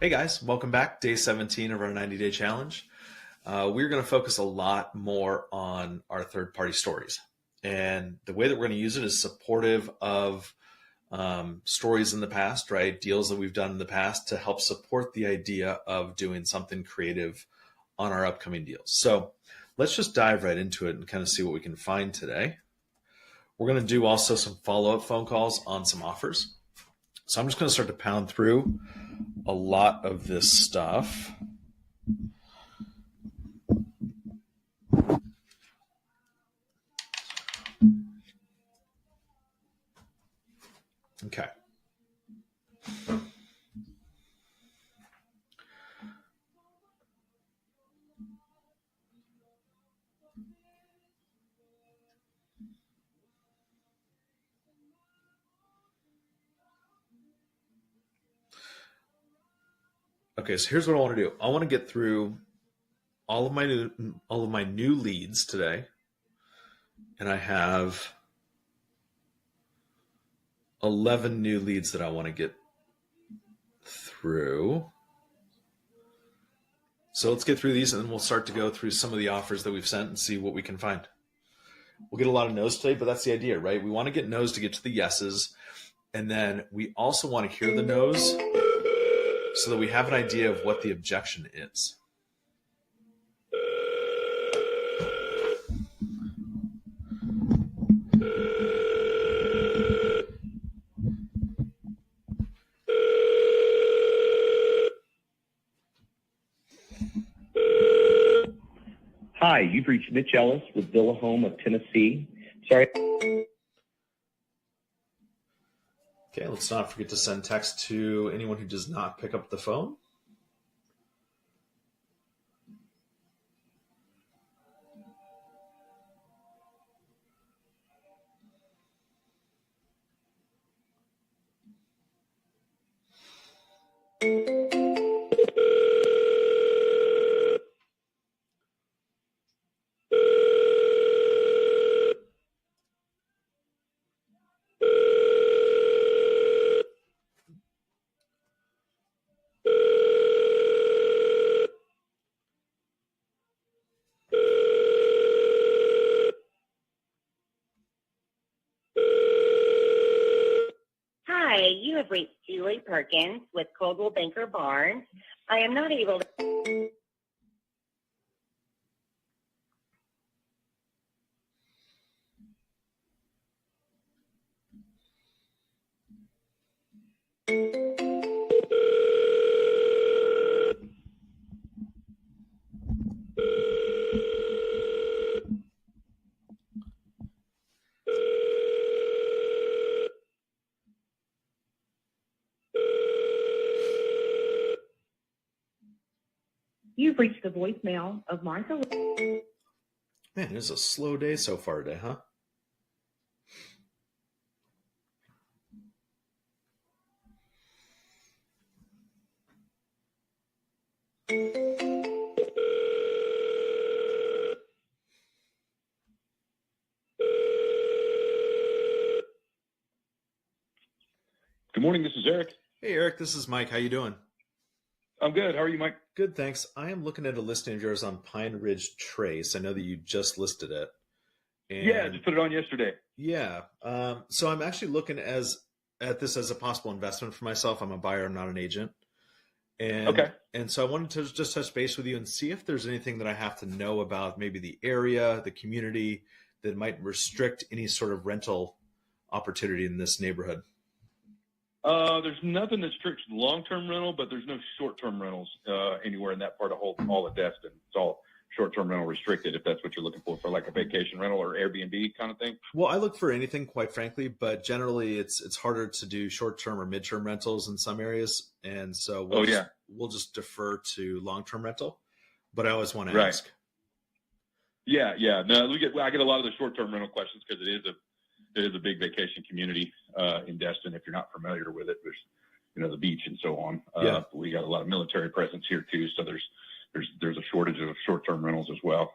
Hey guys, welcome back. Day 17 of our 90-day challenge. We're going to focus a lot more on our third-party stories. And the way that we're going to use it is supportive of stories in the past, right? Deals that we've done in the past to help support the idea of doing something creative on our upcoming deals. So let's just dive right into it and kind of see what we can find today. We're going to do also some follow-up phone calls on some offers. So I'm just going to start to pound through a lot of this stuff. Okay. Okay, so here's what I want to do. I want to get through all of my new leads today, and I have 11 new leads that I want to get through. So let's get through these, and then we'll start to go through some of the offers that we've sent and see what we can find. We'll get a lot of no's today, but that's the idea, right? We want to get no's to get to the yeses, and then we also want to hear the no's so that we have an idea of what the objection is. Hi, you've reached Mitch Ellis with Villa Home of Tennessee. Sorry. Okay, let's not forget to send text to anyone who does not pick up the phone. Hi, you have reached Julie Perkins with Coldwell Banker Barnes. I am not able to. You've reached the voicemail of Martha. Man, it is a slow day so far today, huh? Good morning, this is Eric. Hey, Eric, this is Mike. How you doing? I'm good. How are you, Mike? Good, thanks. I am looking at a listing of yours on Pine Ridge Trace. I know that you just listed it. Yeah, I just put it on yesterday. Yeah. So I'm actually looking at this as a possible investment for myself. I'm a buyer. I'm not an agent. And so I wanted to just touch base with you and see if there's anything that I have to know about maybe the area, the community that might restrict any sort of rental opportunity in this neighborhood. There's nothing that restricts long-term rental, but there's no short-term rentals anywhere in that part of all of Destin. It's all short-term rental restricted, if that's what you're looking for like a vacation rental or Airbnb kind of thing. Well, I look for anything, quite frankly, but generally it's harder to do short-term or mid-term rentals in some areas, and so we'll just defer to long-term rental. But I always want to ask. Yeah. No, I get a lot of the short-term rental questions because it is a big vacation community in Destin. If you're not familiar with it, there's the beach and so on. We got a lot of military presence here too, so there's a shortage of short-term rentals as well.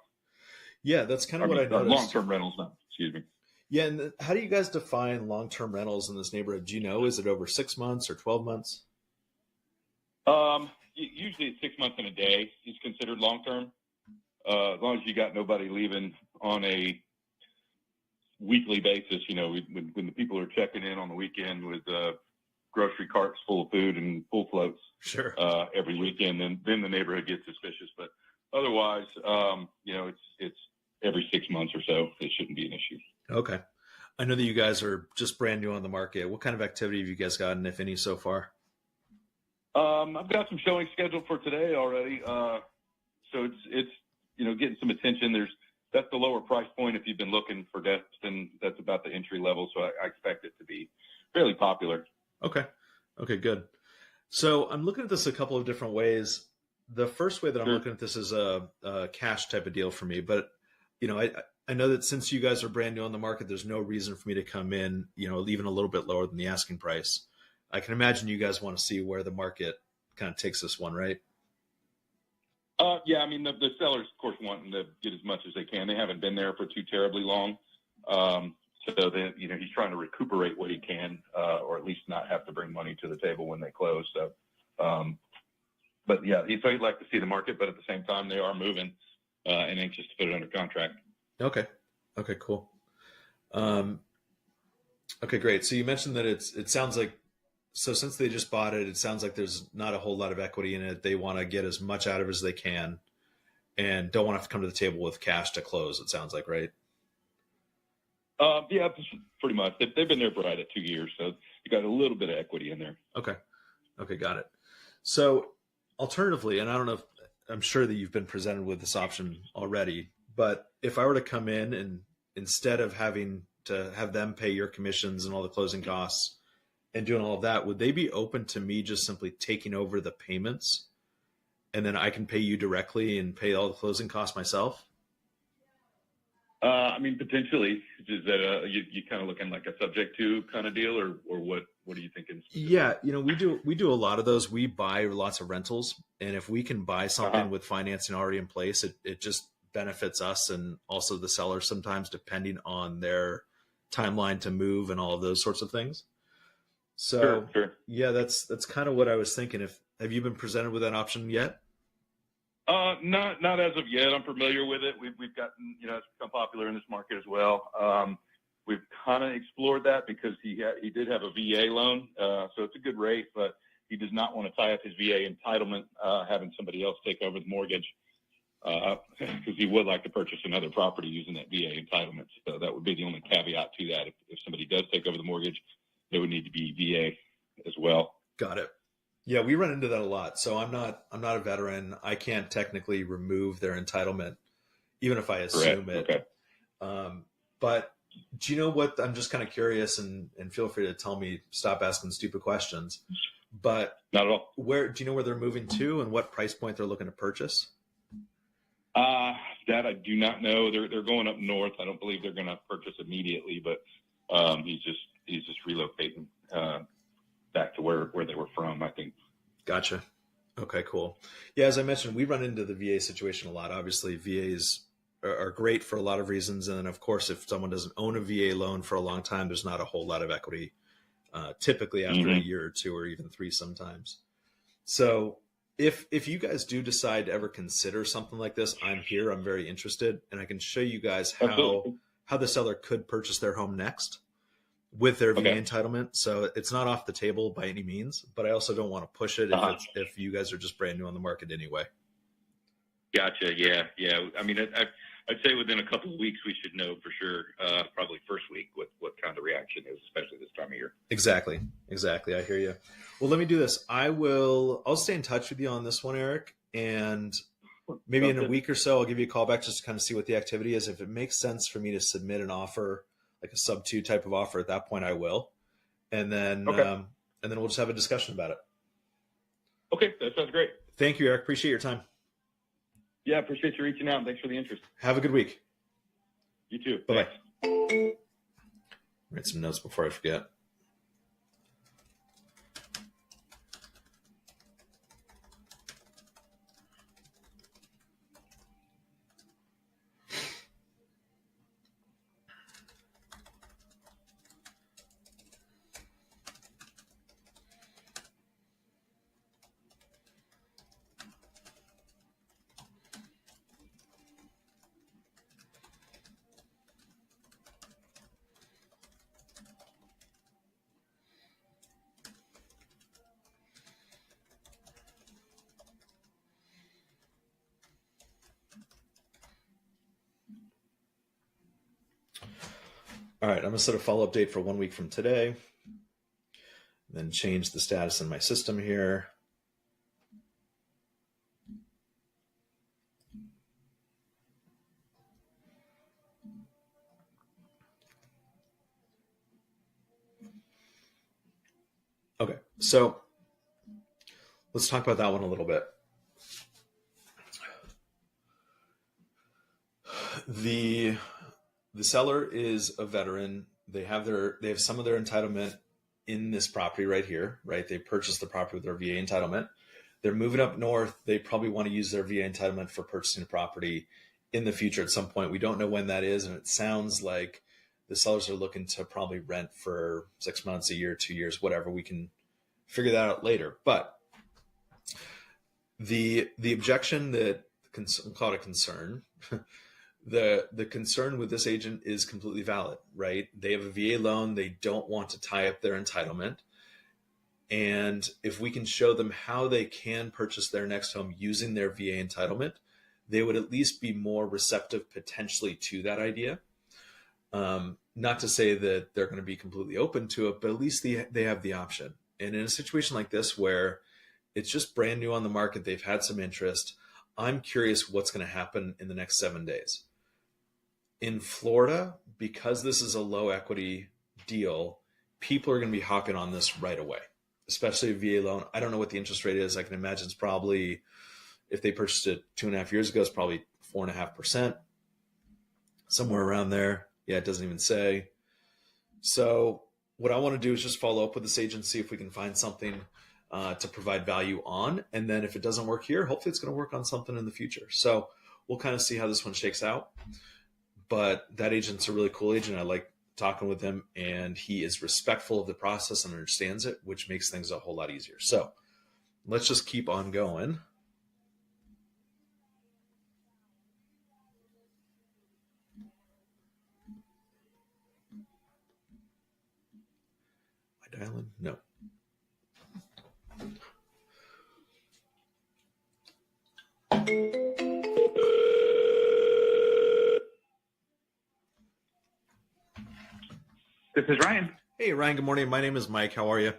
Yeah, that's kind of what I noticed. Long-term rentals, excuse me. Yeah, and how do you guys define long-term rentals in this neighborhood? Do you know, is it over 6 months or 12 months? usually it's 6 months and a day is considered long term. As long as you got nobody leaving on a weekly basis, when the people are checking in on the weekend with grocery carts full of food and full floats Sure. every weekend, then the neighborhood gets suspicious. But otherwise, it's every 6 months or so. It shouldn't be an issue. Okay. I know that you guys are just brand new on the market. What kind of activity have you guys gotten, if any, so far? I've got some showing scheduled for today already. So it's getting some attention. That's the lower price point. If you've been looking for Destin, that's about the entry level. So I expect it to be fairly popular. Okay. Okay, good. So I'm looking at this a couple of different ways. The first way that I'm Sure. looking at this is a cash type of deal for me. But, I know that since you guys are brand new on the market, there's no reason for me to come in, even a little bit lower than the asking price. I can imagine you guys want to see where the market kind of takes this one, right? Yeah, I mean, the sellers, of course, wanting to get as much as they can. They haven't been there for too terribly long. So then, he's trying to recuperate what he can, or at least not have to bring money to the table when they close. So, but yeah, he'd like to see the market, but at the same time, they are moving and anxious to put it under contract. Okay. Okay, cool. Okay, great. So you mentioned that it sounds like, so since they just bought it, it sounds like there's not a whole lot of equity in it. They want to get as much out of it as they can and don't want to have to come to the table with cash to close, it sounds like, right? Yeah, pretty much. They've been there for right at 2 years, so you got a little bit of equity in there. Okay. Okay, got it. So alternatively, and I don't know if I'm sure that you've been presented with this option already, but if I were to come in and instead of having to have them pay your commissions and all the closing costs and doing all of that, would they be open to me just simply taking over the payments and then I can pay you directly and pay all the closing costs myself? I mean, potentially. Is that you kind of looking like a subject to kind of deal, or what are you thinking? Yeah, we do a lot of those. We buy lots of rentals, and if we can buy something with financing already in place, it just benefits us and also the seller sometimes, depending on their timeline to move and all of those sorts of things. So Sure. yeah, that's kind of what I was thinking. Have you been presented with that option yet? Not as of yet. I'm familiar with it. We've gotten, it's become popular in this market as well. We've kind of explored that because he did have a VA loan, so it's a good rate, but he does not want to tie up his VA entitlement, having somebody else take over the mortgage, because he would like to purchase another property using that VA entitlement. So that would be the only caveat to that. If somebody does take over the mortgage, it would need to be VA as well. Got it. Yeah, we run into that a lot. So I'm not a veteran. I can't technically remove their entitlement, even if I assume Correct. it. Okay. But do you know what? I'm just kind of curious, and feel free to tell me. Stop asking stupid questions. But Not at all. where do you know where they're moving to, and what price point they're looking to purchase? That I do not know. They're going up north. I don't believe they're going to purchase immediately, but he's just relocating back to where they were from, I think. Gotcha. Okay, cool. Yeah, as I mentioned, we run into the VA situation a lot. Obviously, VAs are great for a lot of reasons. And then, of course, if someone doesn't own a VA loan for a long time, there's not a whole lot of equity, typically after a year or two or even 3 sometimes. So if you guys do decide to ever consider something like this, I'm here. I'm very interested. And I can show you guys how the seller could purchase their home next with their VA entitlement. So it's not off the table by any means, but I also don't want to push it if you guys are just brand new on the market anyway. Gotcha. Yeah. I mean, I'd say within a couple of weeks we should know for sure. Probably first week what kind of reaction is, especially this time of year. Exactly. I hear you. Well, let me do this. I'll stay in touch with you on this one, Eric, and maybe in a week or so I'll give you a call back just to kind of see what the activity is. If it makes sense for me to submit an offer, like a sub 2 type of offer, at that point I will, and then we'll just have a discussion about it. Okay, that sounds great. Thank you, Eric. Appreciate your time. Yeah, appreciate you reaching out. Thanks for the interest. Have a good week. You too. Bye bye. Write some notes before I forget. All right, I'm going to set a follow-up date for 1 week from today, then change the status in my system here. Okay, so let's talk about that one a little bit. The seller is a veteran. They have some of their entitlement in this property right here, right? They purchased the property with their VA entitlement. They're moving up north. They probably want to use their VA entitlement for purchasing a property in the future at some point. We don't know when that is, and it sounds like the sellers are looking to probably rent for 6 months, a year, 2 years, whatever. We can figure that out later. But the objection that we'll call it a concern. The concern with this agent is completely valid, right? They have a VA loan. They don't want to tie up their entitlement. And if we can show them how they can purchase their next home using their VA entitlement, they would at least be more receptive potentially to that idea. Not to say that they're going to be completely open to it, but at least they have the option. And in a situation like this where it's just brand new on the market, they've had some interest, I'm curious what's going to happen in the next 7 days. In Florida, because this is a low equity deal, people are going to be hopping on this right away, especially a VA loan. I don't know what the interest rate is. I can imagine it's probably, if they purchased it 2.5 years ago, it's probably 4.5%, somewhere around there. Yeah, it doesn't even say. So what I want to do is just follow up with this agent, see if we can find something to provide value on. And then if it doesn't work here, hopefully it's going to work on something in the future. So we'll kind of see how this one shakes out. But that agent's a really cool agent. I like talking with him, and he is respectful of the process and understands it, which makes things a whole lot easier. So let's just keep on going. Am I dialing? No. This is Ryan. Hey, Ryan, good morning. My name is Mike. How are you?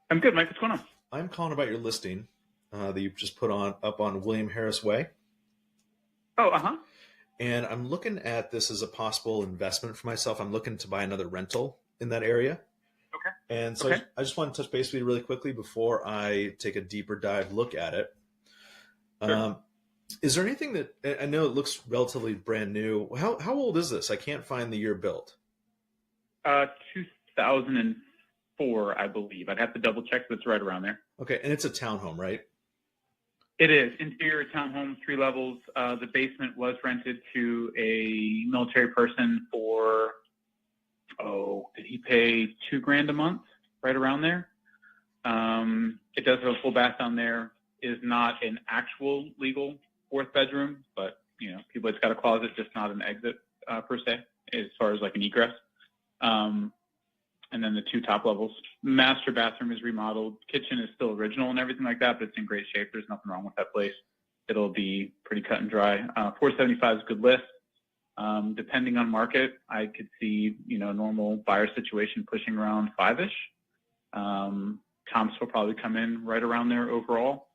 I'm good, Mike. What's going on? I'm calling about your listing that you've just put up on William Harris Way. Oh, uh-huh. And I'm looking at this as a possible investment for myself. I'm looking to buy another rental in that area. Okay. And so I just want to touch base with you really quickly before I take a deeper dive look at it. Sure. Is there anything that, I know it looks relatively brand new. How old is this? I can't find the year built. 2004, I believe. I'd have to double check, but it's right around there. Okay, and it's a townhome, right? It is. Interior townhome, 3 levels. The basement was rented to a military person for, did he pay $2,000 a month? Right around there. It does have a full bath down there. It is not an actual legal 4th bedroom, but, people, it's got a closet, just not an exit per se, as far as like an egress. And then the 2 top levels. Master bathroom is remodeled. Kitchen is still original and everything like that, but it's in great shape. There's nothing wrong with that place. It'll be pretty cut and dry. 475 is a good list. Depending on market, I could see, normal buyer situation pushing around 5-ish. Comps will probably come in right around there overall.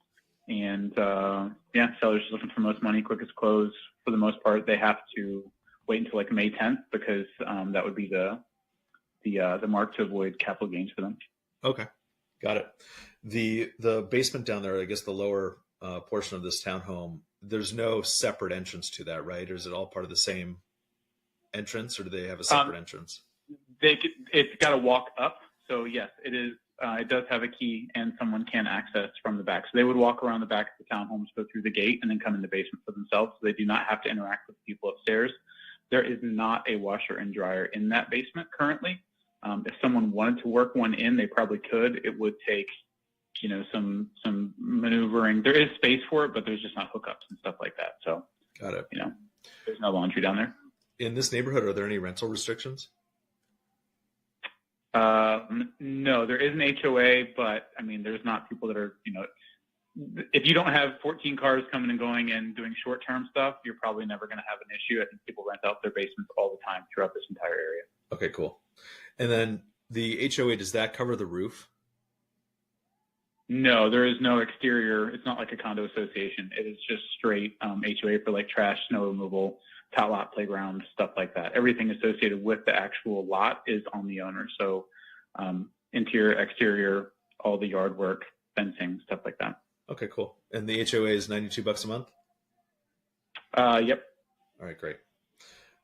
And sellers looking for most money, quickest close. For the most part, they have to wait until like May 10th because that would be the mark to avoid capital gains for them. Okay, got it. The basement down there, I guess the lower portion of this townhome, there's no separate entrance to that, right? Or is it all part of the same entrance, or do they have a separate entrance? It's got to walk up. So yes, it is. It does have a key, and someone can access from the back. So they would walk around the back of the townhomes, go through the gate, and then come in the basement for themselves. So they do not have to interact with people upstairs. There is not a washer and dryer in that basement currently. If someone wanted to work one in, they probably could. It would take, some maneuvering. There is space for it, but there's just not hookups and stuff like that. So, got it. There's no laundry down there. In this neighborhood, are there any rental restrictions? No, there is an HOA, but there's not people that are, if you don't have 14 cars coming and going and doing short-term stuff, you're probably never going to have an issue. I think people rent out their basements all the time throughout this entire area. Okay, cool. And then the HOA, does that cover the roof? No, there is no exterior. It's not like a condo association. It is just straight HOA for like trash, snow removal, tot lot, playground, stuff like that. Everything associated with the actual lot is on the owner. So interior, exterior, all the yard work, fencing, stuff like that. Okay, cool. And the HOA is $92 a month? Yep. All right, great.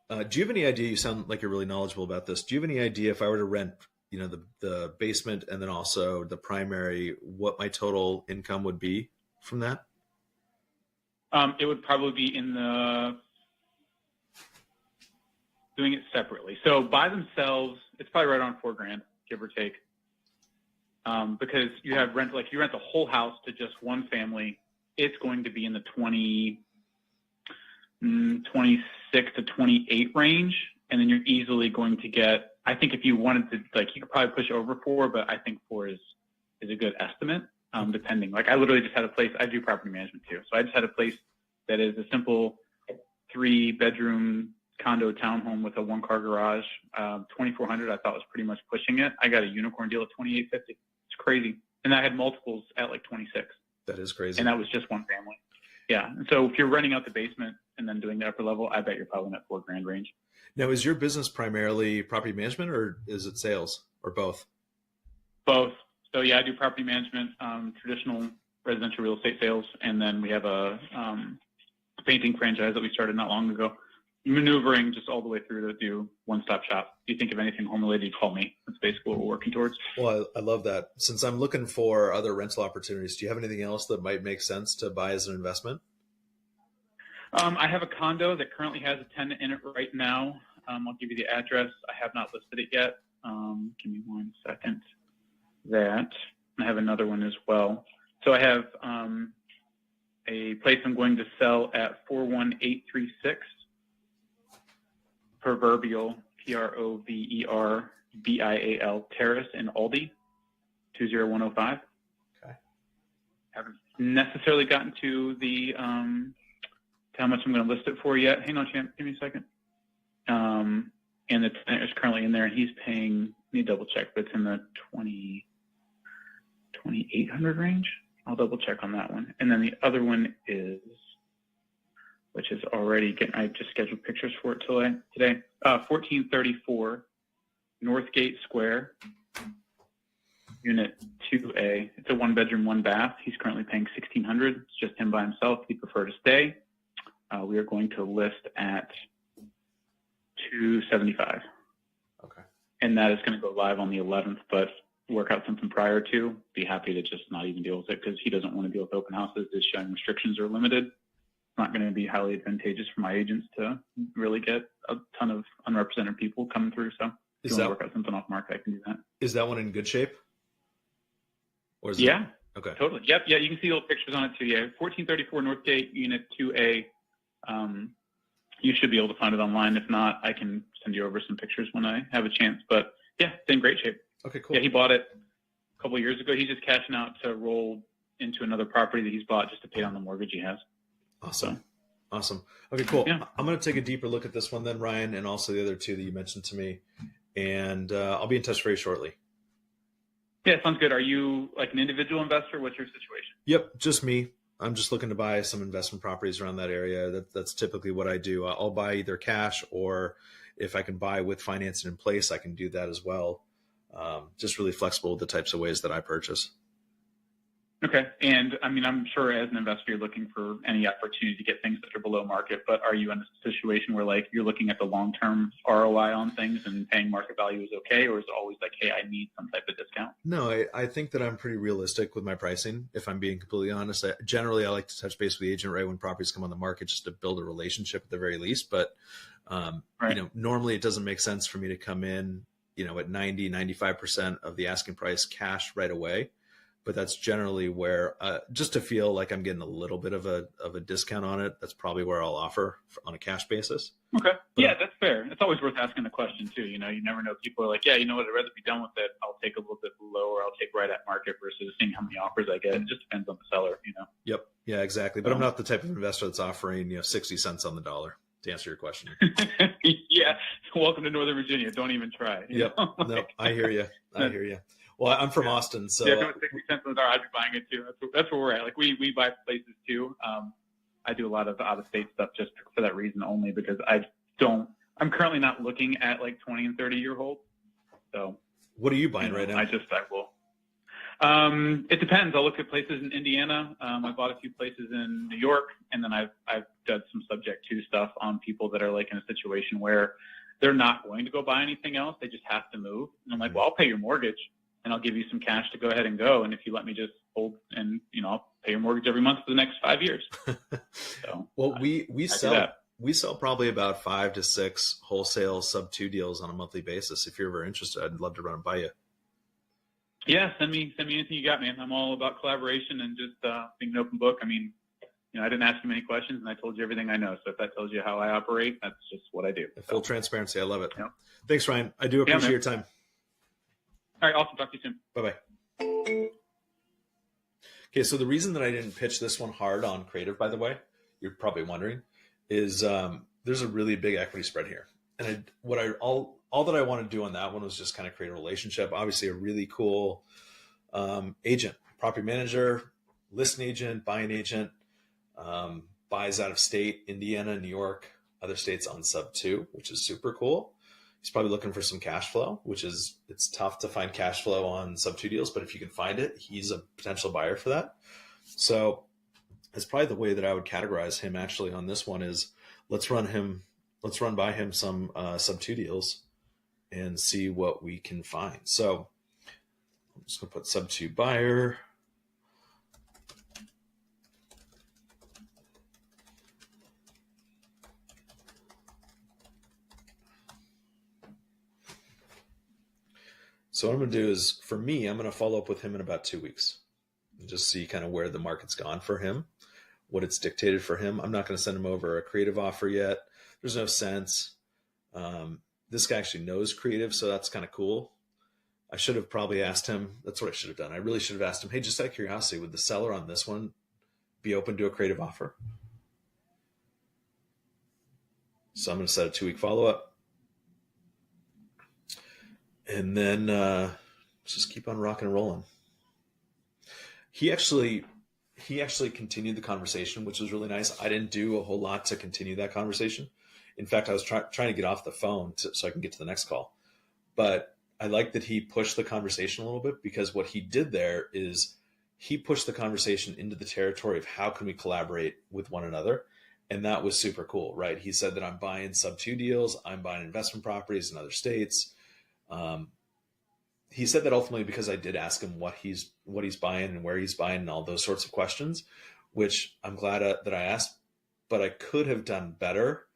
Do you have any idea, you sound like you're really knowledgeable about this. Do you have any idea if I were to rent, the basement and then also the primary, what my total income would be from that? It would probably be in doing it separately. So by themselves, it's probably right around $4,000, give or take. Because you have rent, like you rent the whole house to just one family, it's going to be in the 26 to 28 range. And then you're easily going to get, I think if you wanted to, like, you could probably push over 4, but I think 4 is a good estimate, depending. Like I literally just had a place, I do property management too. So I just had a place that is a simple 3-bedroom condo townhome with a 1-car garage. 2,400 I thought was pretty much pushing it. I got a unicorn deal at 2,850. It's crazy. And I had multiples at like 26. That is crazy. And that was just one family. Yeah. And so if you're renting out the basement and then doing the upper level, I bet you're probably in that $4,000 range. Now, is your business primarily property management or is it sales or both? Both. So yeah, I do property management, traditional residential real estate sales. And then we have a painting franchise that we started not long ago. Maneuvering just all the way through to do one-stop shop. If you think of anything home related, call me. That's basically what we're working towards. Well, I love that. Since I'm looking for other rental opportunities, do you have anything else that might make sense to buy as an investment? I have a condo that currently has a tenant in it right now. I'll give you the address. I have not listed it yet. Give me 1 second. I have another one as well. So I have a place I'm going to sell at 41836. Proverbial, Proverbial Terrace in Aldi, 20105. Okay. Haven't necessarily gotten to the how much I'm going to list it for yet. Hang on, champ. Give me a second. And the tenant is currently in there, and he's paying. Let me double check, but it's in the 2,800 range. I'll double check on that one. And then the other one is, which is already getting, I just scheduled pictures for it today. 1434 Northgate Square, Unit 2A. It's a 1-bedroom, 1-bath. He's currently paying $1,600. It's just him by himself. He'd prefer to stay. We are going to list at $275. Okay. And that is going to go live on the 11th, but work out something prior to. Be happy to just not even deal with it because he doesn't want to deal with open houses. His showing restrictions are limited. Not going to be highly advantageous for my agents to really get a ton of unrepresented people coming through. So if you want to work out something off market, I can do that. Is that one in good shape? Or is yeah. Okay. Totally. Yep. Yeah. You can see little pictures on it too. Yeah. 1434 Northgate, Unit 2A. You should be able to find it online. If not, I can send you over some pictures when I have a chance. But yeah, it's in great shape. Okay, cool. Yeah. He bought it a couple of years ago. He's just cashing out to roll into another property that he's bought just to pay down the mortgage he has. Awesome. Awesome. Okay, cool. Yeah. I'm going to take a deeper look at this one then, Ryan, and also the other two that you mentioned to me. And I'll be in touch very shortly. Yeah, sounds good. Are you like an individual investor? What's your situation? Yep, just me. I'm just looking to buy some investment properties around that area. That's typically what I do. I'll buy either cash or if I can buy with financing in place, I can do that as well. Just really flexible with the types of ways that I purchase. Okay. And I mean, I'm sure as an investor, you're looking for any opportunity to get things that are below market, but are you in a situation where like you're looking at the long-term ROI on things and paying market value is okay? Or is it always like, hey, I need some type of discount? No, I think that I'm pretty realistic with my pricing. If I'm being completely honest, generally I like to touch base with the agent right when properties come on the market just to build a relationship at the very least. But, right. Normally it doesn't make sense for me to come in, at 90, 95% of the asking price cash right away. but that's generally where, just to feel like I'm getting a little bit of a discount on it, that's probably where I'll offer on a cash basis. Okay. But, yeah, that's fair. It's always worth asking the question too. You never know. People are like, yeah, you know what? I'd rather be done with it. I'll take a little bit lower. I'll take right at market versus seeing how many offers I get. It just depends on the seller, Yep. Yeah, exactly. But I'm not the type of investor that's offering, 60 cents on the dollar, to answer your question. Yeah. Welcome to Northern Virginia. Don't even try. Yep. No, I hear you. I hear you. Well, I'm from Austin, so yeah, if it was 60 cents on the dollar, I'd be buying it too. That's where we're at. Like we buy places too. I do a lot of out of state stuff just for that reason only, because I'm currently not looking at like 20 and 30 year holds. So what are you buying right now? I will. It depends. I'll look at places in Indiana. I bought a few places in New York, and then I've done some subject to stuff on people that are like in a situation where they're not going to go buy anything else. They just have to move. And I'm like, well, I'll pay your mortgage and I'll give you some cash to go ahead and go. And if you let me just hold and, I'll pay your mortgage every month for the next 5 years. So well, we sell probably about 5 to 6 wholesale sub 2 deals on a monthly basis. If you're ever interested, I'd love to run it by you. Yeah, send me anything you got, man. I'm all about collaboration and just being an open book. I mean, I didn't ask you many questions, and I told you everything I know. So if that tells you how I operate, that's just what I do. Full transparency. I love it. Yeah. Thanks, Ryan. I do appreciate your time. All right, awesome. Talk to you soon. Bye-bye. Okay, so the reason that I didn't pitch this one hard on creative, by the way, you're probably wondering, is there's a really big equity spread here. And all that I want to do on that one was just kind of create a relationship. Obviously, a really cool agent, property manager, listing agent, buying agent, buys out of state, Indiana, New York, other states on sub 2, which is super cool. He's probably looking for some cash flow, it's tough to find cash flow on sub 2 deals, but if you can find it, he's a potential buyer for that. So it's probably the way that I would categorize him actually on this one is let's run by him some sub 2 deals and see what we can find. So I'm just gonna put sub 2 buyer. So what I'm going to do is, for me, I'm going to follow up with him in about 2 weeks and just see kind of where the market's gone for him, what it's dictated for him. I'm not going to send him over a creative offer yet. There's no sense. This guy actually knows creative, so that's kind of cool. I should have probably asked him. That's what I should have done. I really should have asked him, hey, just out of curiosity, would the seller on this one be open to a creative offer? So I'm going to set a 2-week follow-up. And then just keep on rocking and rolling. He actually continued the conversation, which was really nice. I didn't do a whole lot to continue that conversation. In fact, I was trying to get off the phone so I can get to the next call. But I like that he pushed the conversation a little bit, because what he did there is he pushed the conversation into the territory of how can we collaborate with one another. And that was super cool, right? He said that I'm buying sub 2 deals. I'm buying investment properties in other states. He said that ultimately because I did ask him what he's buying and where he's buying and all those sorts of questions, which I'm glad that I asked, but I could have done better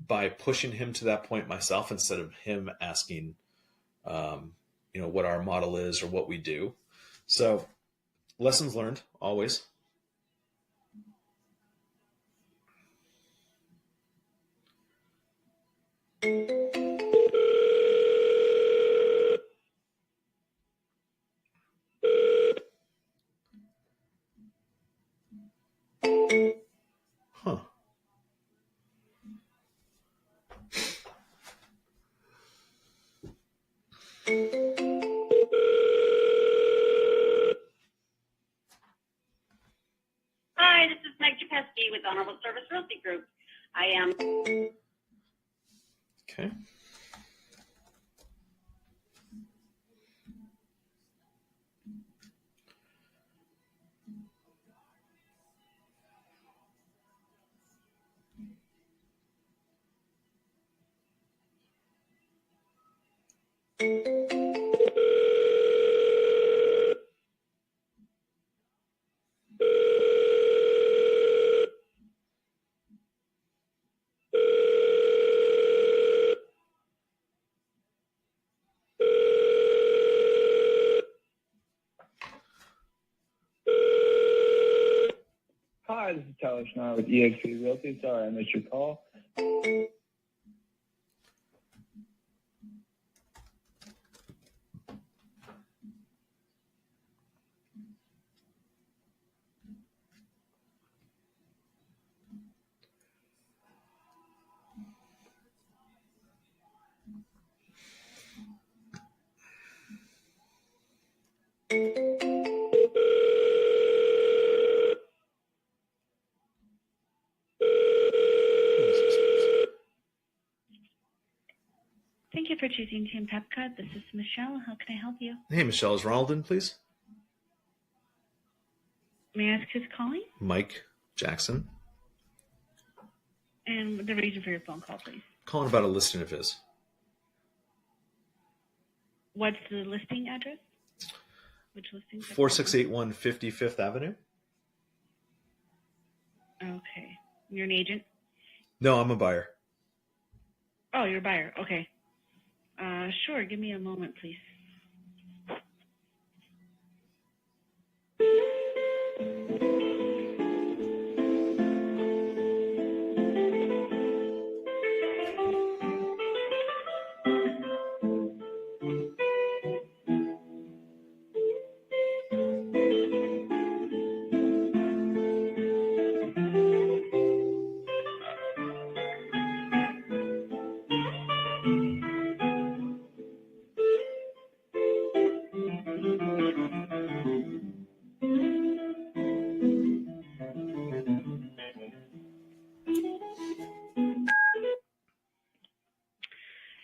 by pushing him to that point myself instead of him asking, what our model is or what we do. So lessons learned always. Huh. Hi, this is Meg Japeski with Honorable Service Realty Group. I am. Okay. Tyler Schneider with eXp Realty. Sorry I missed your call. Thank you for choosing Team Pepcot. This is Michelle. How can I help you? Hey, Michelle, is Ronald in, please? May I ask who's calling? Mike Jackson. And the reason for your phone call, please. Calling about a listing of his. What's the listing address? Which listing? 4681 55th Avenue. Okay. You're an agent? No, I'm a buyer. Oh, you're a buyer. Okay. Sure. Give me a moment, please.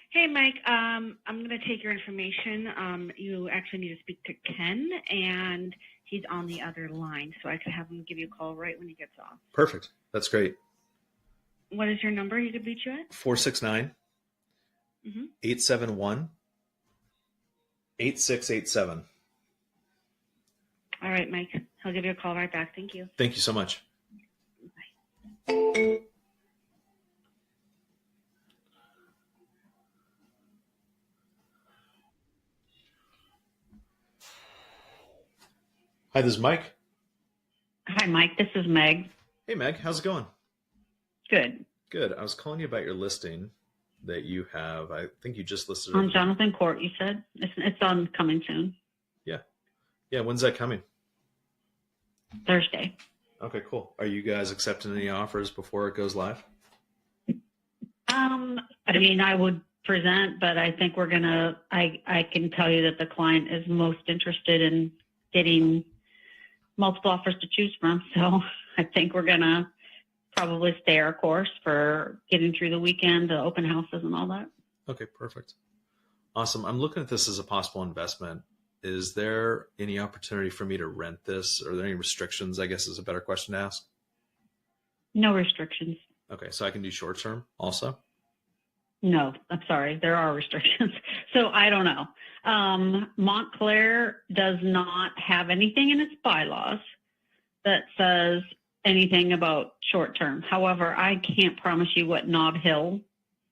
Hey, Mike, I'm going to take your information. You actually need to speak to Ken, and he's on the other line, so I could have him give you a call right when he gets off. Perfect. That's great. What is your number he could reach you at? 469 871 8687. All right, Mike. He'll give you a call right back. Thank you. Thank you so much. Bye. Hi, this is Mike. Hi, Mike. This is Meg. Hey, Meg. How's it going? Good. Good. I was calling you about your listing that you have. I think you just listed it. On Jonathan Court, you said? It's on coming soon. Yeah. Yeah. When's that coming? Thursday. Okay, cool. Are you guys accepting any offers before it goes live? I mean, I would present, but I think we're going to, I can tell you that the client is most interested in getting multiple offers to choose from. So I think we're going to probably stay our course for getting through the weekend, the open houses and all that. Okay, perfect. Awesome. I'm looking at this as a possible investment. Is there any opportunity for me to rent this? Are there any restrictions, I guess is a better question to ask? No restrictions. Okay, so I can do short term also? No, I'm sorry. There are restrictions. So I don't know. Montclair does not have anything in its bylaws that says anything about short term. However, I can't promise you what Nob Hill,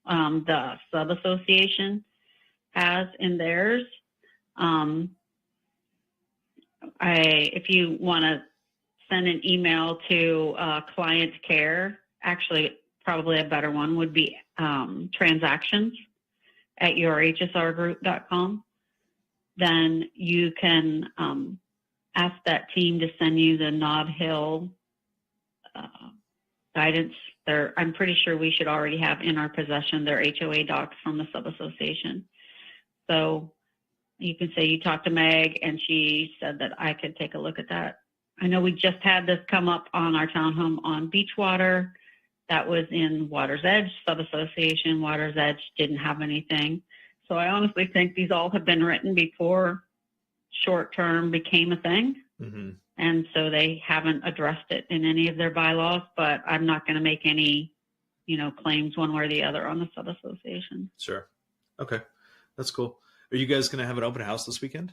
the sub-association, has in theirs. If you want to send an email to client care, actually probably a better one would be transactions at yourhsrgroup.com. Then you can ask that team to send you the Nob Hill guidance. I'm pretty sure we should already have in our possession their HOA docs from the sub-association. So you can say you talked to Meg and she said that I could take a look at that. I know we just had this come up on our townhome on Beachwater. That was in Water's Edge sub-association. Water's Edge didn't have anything. So I honestly think these all have been written before short-term became a thing. Mm-hmm. And so they haven't addressed it in any of their bylaws, but I'm not going to make any, claims one way or the other on the sub-association. Sure. Okay. That's cool. Are you guys going to have an open house this weekend?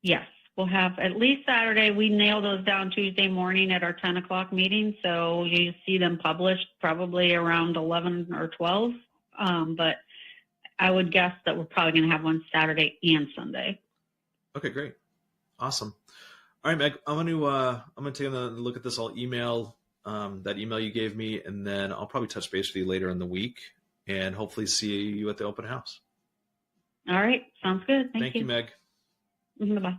Yes. We'll have at least Saturday. We nail those down Tuesday morning at our 10 o'clock meeting. So you see them published probably around 11 or 12. But I would guess that we're probably going to have one Saturday and Sunday. Okay, great. Awesome. All right, Meg, I'm going to take a look at this. I'll email that email you gave me, and then I'll probably touch base with you later in the week and hopefully see you at the open house. All right. Sounds good. Thank you, Meg. Bye-bye.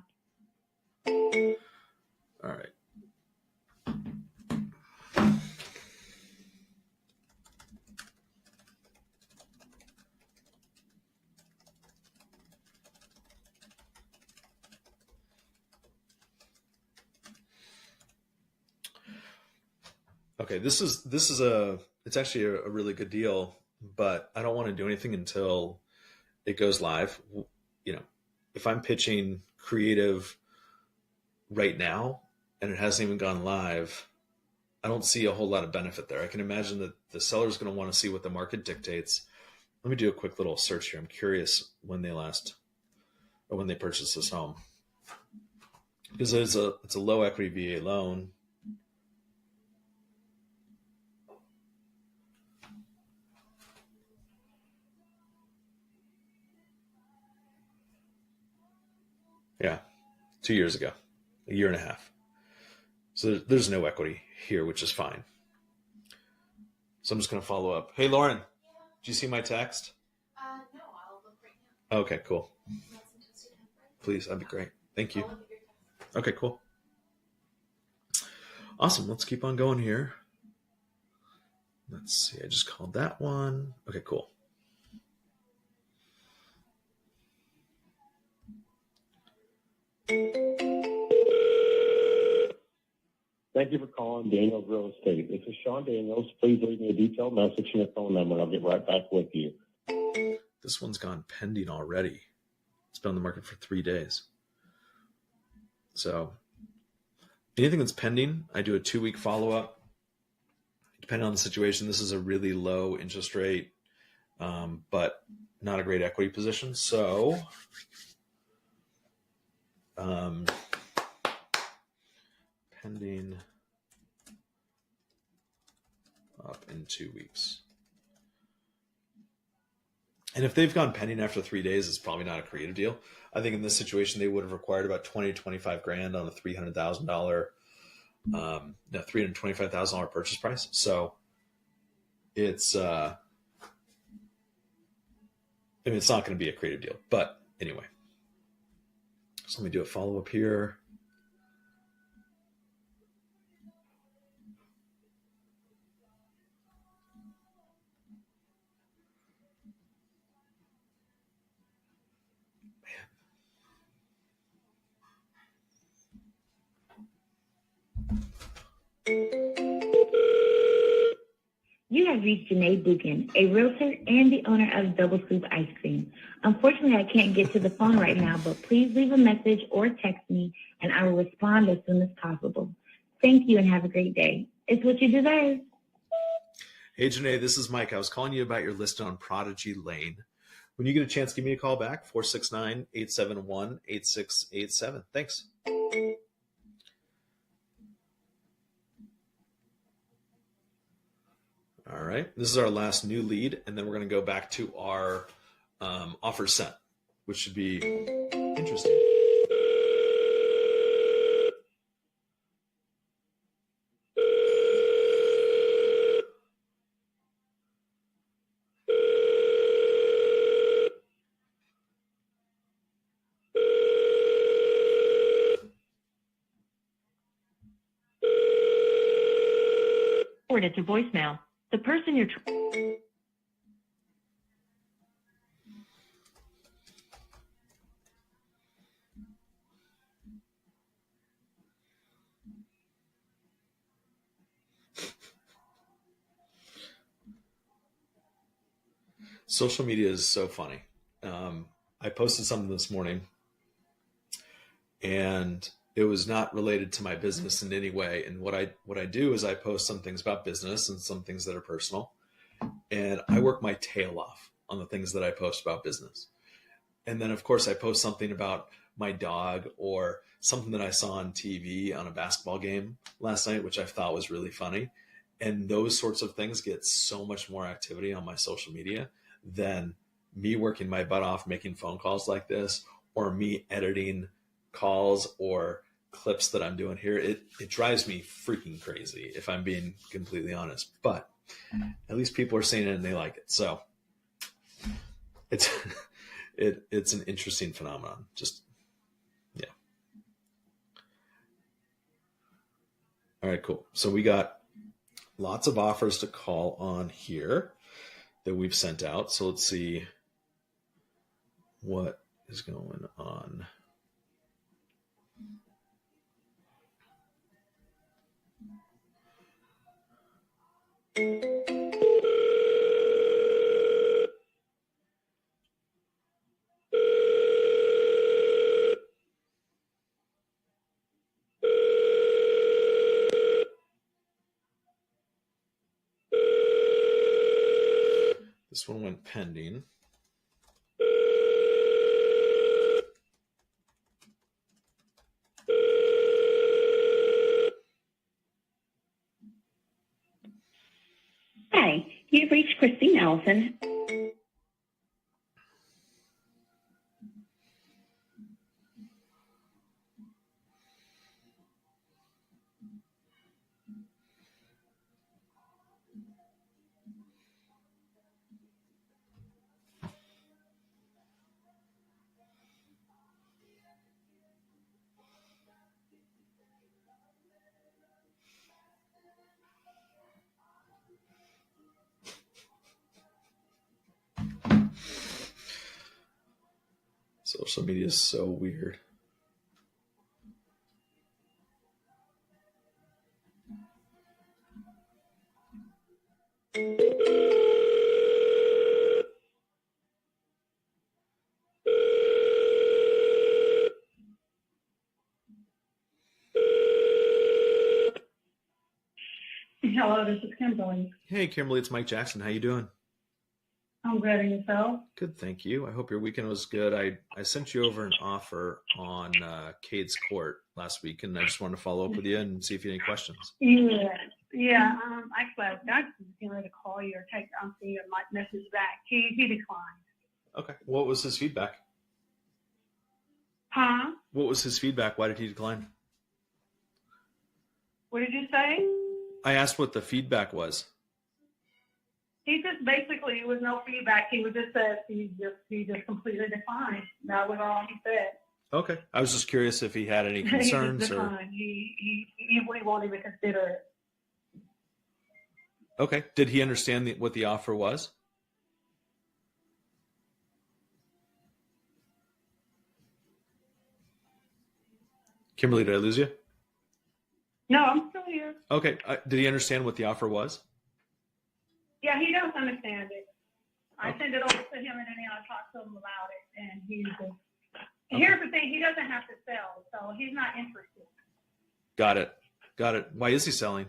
All right. Okay, it's actually a really good deal, but I don't want to do anything until it goes live. You know, if I'm pitching creative right now and it hasn't even gone live, I don't see a whole lot of benefit there. I can imagine that the seller's going to want to see what the market dictates. Let me do a quick little search here. I'm curious when they purchased this home, because it's a low equity VA loan. Yeah, 2 years ago, a year and a half. So there's no equity here, which is fine. So I'm just going to follow up. Hey, Lauren, did you see my text? No, I'll look right now. Okay, cool. Please, that'd be great. Thank you. Okay, cool. Awesome. Let's keep on going here. Let's see. I just called that one. Okay, cool. Thank you for calling Daniels Real Estate. This is Sean Daniels. Please leave me a detailed message and a phone number, and I'll get right back with you. This one's gone pending already. It's been on the market for 3 days. So anything that's pending, I do a 2-week follow-up. Depending on the situation, this is a really low interest rate, but not a great equity position. So pending up in 2 weeks. And if they've gone pending after 3 days, it's probably not a creative deal. I think in this situation, they would have required about 20 to 25 grand on a $325,000 purchase price. So it's, it's not going to be a creative deal, but anyway. So let me do a follow-up here. You have reached Janae Buchan, a realtor and the owner of Double Scoop Ice Cream. Unfortunately, I can't get to the phone right now, but please leave a message or text me, and I will respond as soon as possible. Thank you and have a great day. It's what you deserve. Hey, Janae, this is Mike. I was calling you about your listing on Prodigy Lane. When you get a chance, give me a call back, 469-871-8687. Thanks. All right, this is our last new lead, and then we're going to go back to our offer sent, which should be interesting. Forwarded to voicemail. The person you're Social media is so funny. I posted something this morning, and it was not related to my business in any way. And what I do is I post some things about business and some things that are personal, and I work my tail off on the things that I post about business. And then, of course, I post something about my dog or something that I saw on TV on a basketball game last night, which I thought was really funny. And those sorts of things get so much more activity on my social media than me working my butt off making phone calls like this, or me editing calls or clips that I'm doing here, it drives me freaking crazy if I'm being completely honest. But at least people are seeing it and they like it. So it's it's an interesting phenomenon. Just yeah. All right, cool. So we got lots of offers to call on here that we've sent out. So let's see what is going on. This one went pending. Hi, you've reached Christine Allison. Social media is so weird. Hello, this is Kimberly. Hey, Kimberly, it's Mike Jackson. How you doing? I'm good, and yourself? Good, thank you. I hope your weekend was good. I sent you over an offer on Cade's Court last week, and I just wanted to follow up with you and see if you had any questions. Yeah. Actually, I was getting ready to call you or text. I'm seeing your message back. He declined. Okay. What was his feedback? Huh? What was his feedback? Why did he decline? What did you say? I asked what the feedback was. He just basically, it was no feedback. He just said he just completely declined. That was all he said. Okay. I was just curious if he had any concerns he just declined. He won't even consider it. Okay. Did he understand what the offer was? Kimberly, did I lose you? No, I'm still here. Okay. Did he understand what the offer was? Yeah, he does understand it. I send it over to him, and then I talk to him about it. And he's just. Okay. Here's the thing: he doesn't have to sell, so he's not interested. Got it. Why is he selling?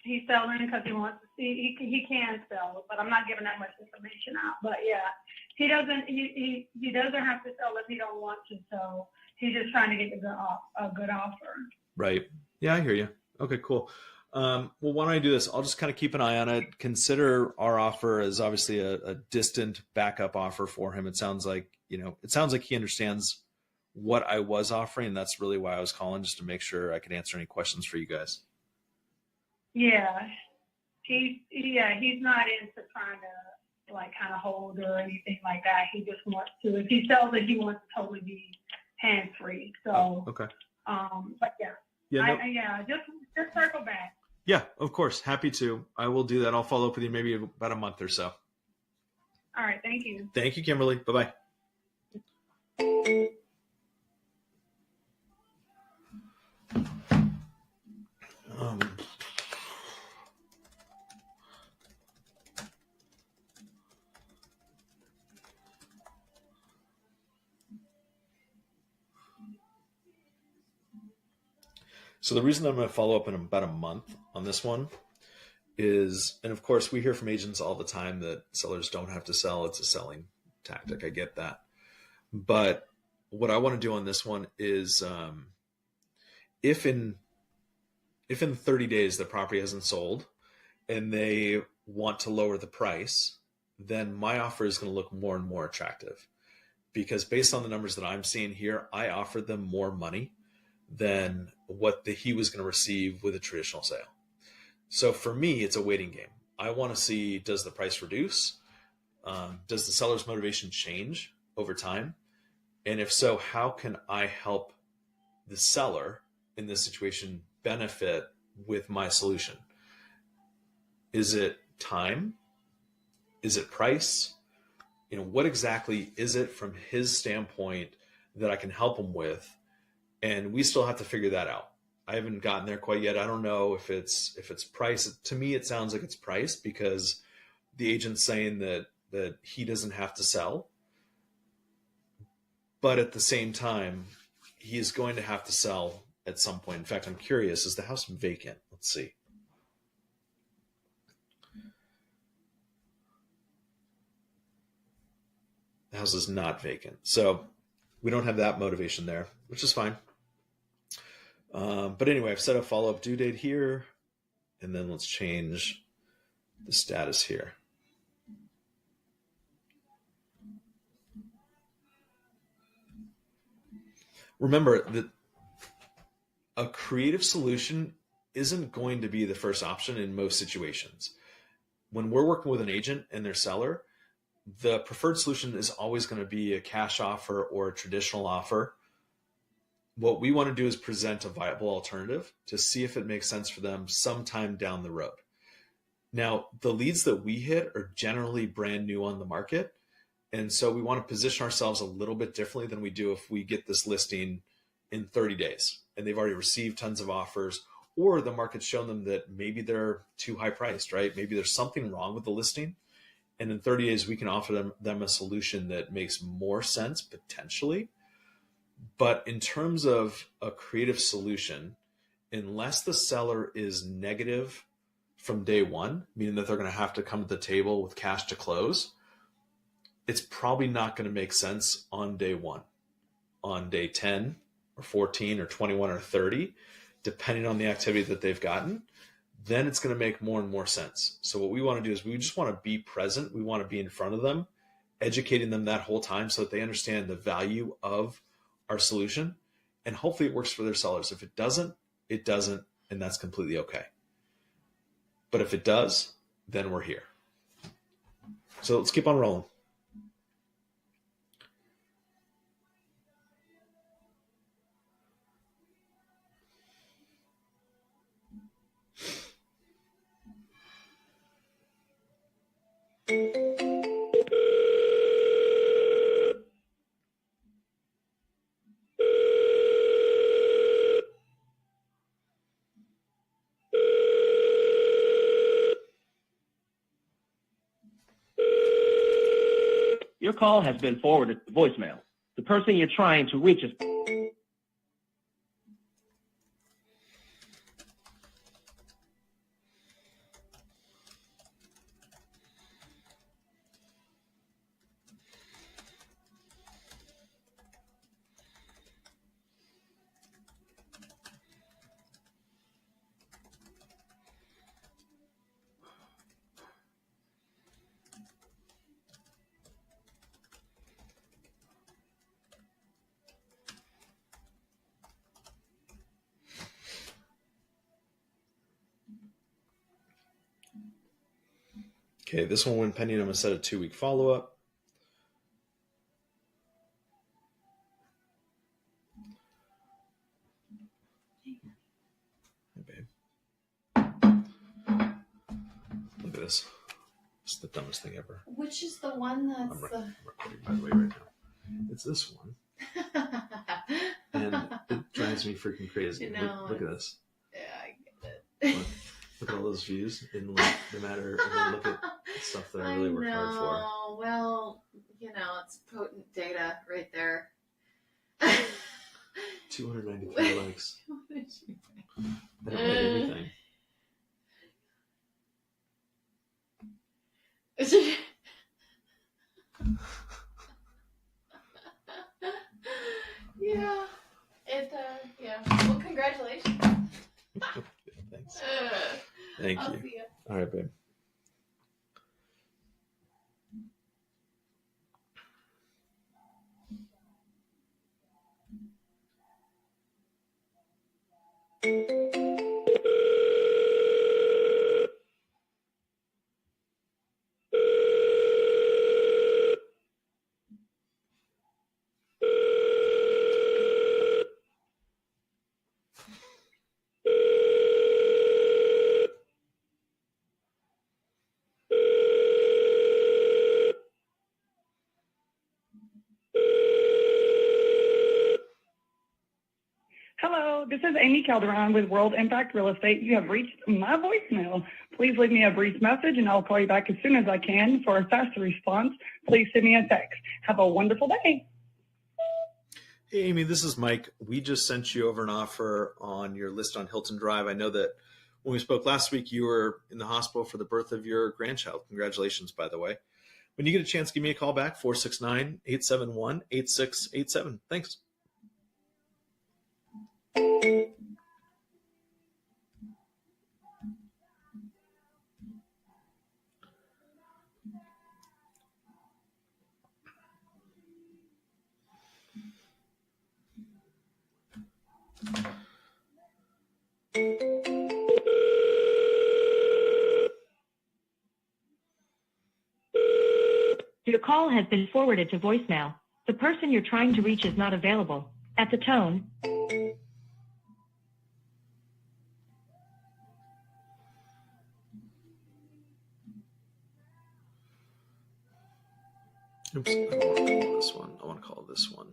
He's selling because he wants to see. He can sell, but I'm not giving that much information out. But yeah, he doesn't. He doesn't have to sell if he don't want to. So he's just trying to get a good offer. Right. Yeah, I hear you. Okay, cool. Well, why don't I do this? I'll just kind of keep an eye on it. Consider our offer as obviously a distant backup offer for him. It sounds like he understands what I was offering. And that's really why I was calling, just to make sure I could answer any questions for you guys. Yeah. He's not into trying to kind of hold or anything like that. He just wants to, if he sells it, he wants to totally be hands free. So, okay. But yeah. Yeah, just circle back. Yeah, of course. Happy to. I will do that. I'll follow up with you maybe about a month or so. All right. Thank you. Thank you, Kimberly. Bye-bye. So the reason I'm going to follow up in about a month on this one is, and of course we hear from agents all the time that sellers don't have to sell. It's a selling tactic. I get that. But what I want to do on this one is if in 30 days the property hasn't sold and they want to lower the price, then my offer is going to look more and more attractive. because based on the numbers that I'm seeing here, I offered them more money than what he was going to receive with a traditional sale. So for me, it's a waiting game. I want to see, does the price reduce? Does the seller's motivation change over time? And if so, how can I help the seller in this situation benefit with my solution? Is it time? Is it price? What exactly is it from his standpoint that I can help him with? And we still have to figure that out. I haven't gotten there quite yet. I don't know if it's price. To me, it sounds like it's price because the agent's saying that he doesn't have to sell. But at the same time, he is going to have to sell at some point. In fact, I'm curious, is the house vacant? Let's see. The house is not vacant. So we don't have that motivation there, which is fine. But anyway, I've set a follow-up due date here, and then let's change the status here. Remember that a creative solution isn't going to be the first option in most situations. When we're working with an agent and their seller, the preferred solution is always going to be a cash offer or a traditional offer. What we want to do is present a viable alternative to see if it makes sense for them sometime down the road. Now, the leads that we hit are generally brand new on the market. And so we want to position ourselves a little bit differently than we do if we get this listing in 30 days and they've already received tons of offers, or the market's shown them that maybe they're too high priced, right? Maybe there's something wrong with the listing. And in 30 days, we can offer them a solution that makes more sense potentially. But in terms of a creative solution, unless the seller is negative from day one, meaning that they're going to have to come to the table with cash to close, it's probably not going to make sense on day one. On day 10 or 14 or 21 or 30, depending on the activity that they've gotten, then it's going to make more and more sense. So what we want to do is we just want to be present. We want to be in front of them, educating them that whole time so that they understand the value of our solution. And hopefully it works for their sellers. If it doesn't, it doesn't, and that's completely okay. But if it does, then we're here. So let's keep on rolling. Your call has been forwarded to voicemail. The person you're trying to reach is... Okay, this one went pending. I'm going to set a 2-week follow-up. Hey, babe. Look at this. It's the dumbest thing ever. Which is the one that's I'm recording, by the way, right now. It's this one. And it drives me freaking crazy. Look at this. Yeah, I get it. Look at all those views in like the matter, and then look at stuff that I really worked hard for. Well, it's potent data right there. 293 likes. I don't write anything. Yeah. Well, congratulations. Thanks. Thank I'll you. see ya. All right, babe. Hello, this is Amy Calderon with World Impact Real Estate. You have reached my voicemail. Please leave me a brief message and I'll call you back as soon as I can. For a faster response, please send me a text. Have a wonderful day. Hey, Amy, this is Mike. We just sent you over an offer on your list on Hilton Drive. I know that when we spoke last week, you were in the hospital for the birth of your grandchild. Congratulations, by the way. When you get a chance, give me a call back, 469-871-8687. Thanks. Your call has been forwarded to voicemail. The person you're trying to reach is not available. At the tone. Oops, I don't want to call this one. I want to call this one.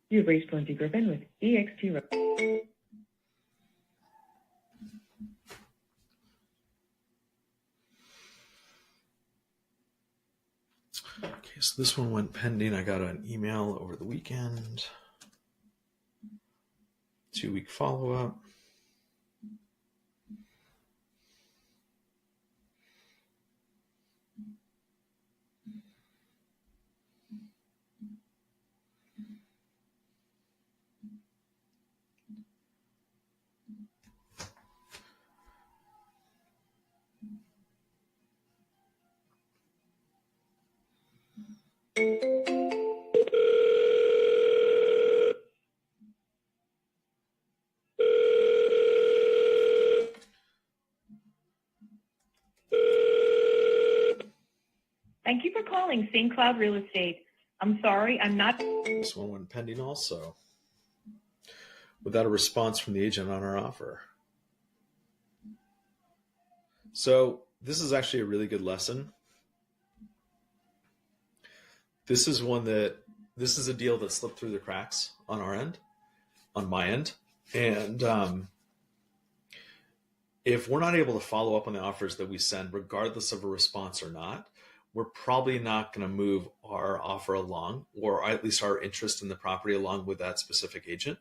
You've reached Lindsay Griffin with EXT. Okay, so this one went pending. I got an email over the weekend. 2-week follow-up. Thank you for calling St. Cloud Real Estate. I'm sorry, I'm not. This one went pending also, without a response from the agent on our offer. So this is actually a really good lesson. This is a deal that slipped through the cracks on our end, on my end. And if we're not able to follow up on the offers that we send, regardless of a response or not, we're probably not going to move our offer along, or at least our interest in the property along with that specific agent.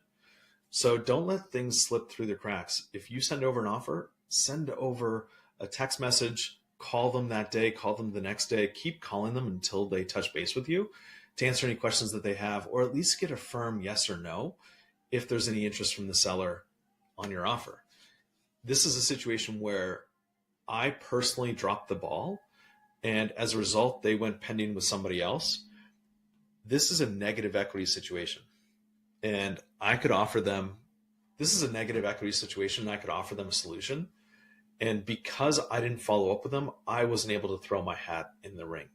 So don't let things slip through the cracks. If you send over an offer, send over a text message, call them that day, call them the next day, keep calling them until they touch base with you to answer any questions that they have, or at least get a firm yes or no if there's any interest from the seller on your offer. This is a situation where I personally dropped the ball, and as a result, they went pending with somebody else. This is a negative equity situation. And I could offer them, this is a negative equity situation, and I could offer them a solution. And because I didn't follow up with them, I wasn't able to throw my hat in the ring.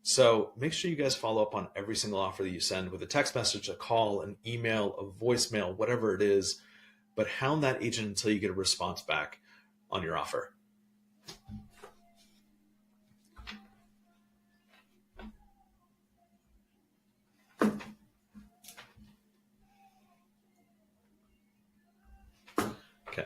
So make sure you guys follow up on every single offer that you send with a text message, a call, an email, a voicemail, whatever it is, but hound that agent until you get a response back on your offer. Okay.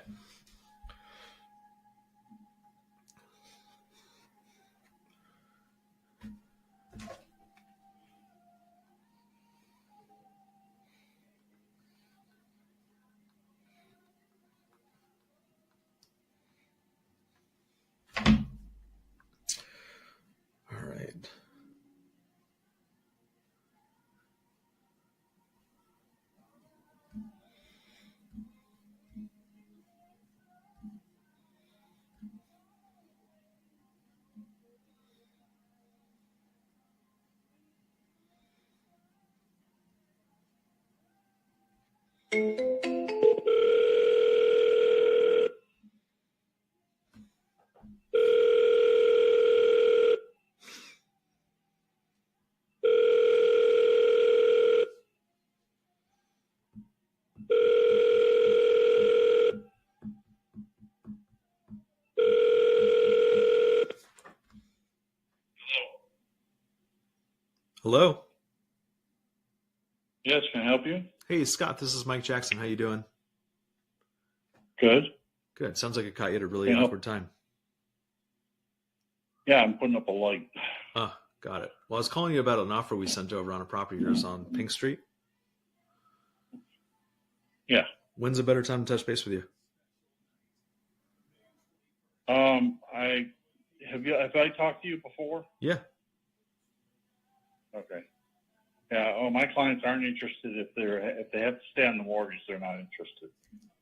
All right. Hello. Yes, can I help you? Hey, Scott, this is Mike Jackson. How you doing? Good. Good. Sounds like I caught you at a really Can I help? awkward time. Yeah, I'm putting up a light. Oh, got it. Well, I was calling you about an offer we sent over on a property of yours on Pink Street. Yeah. When's a better time to touch base with you? Have I talked to you before? Yeah. Okay. Yeah. Oh, my clients aren't interested if they have to stay on the mortgage. They're not interested.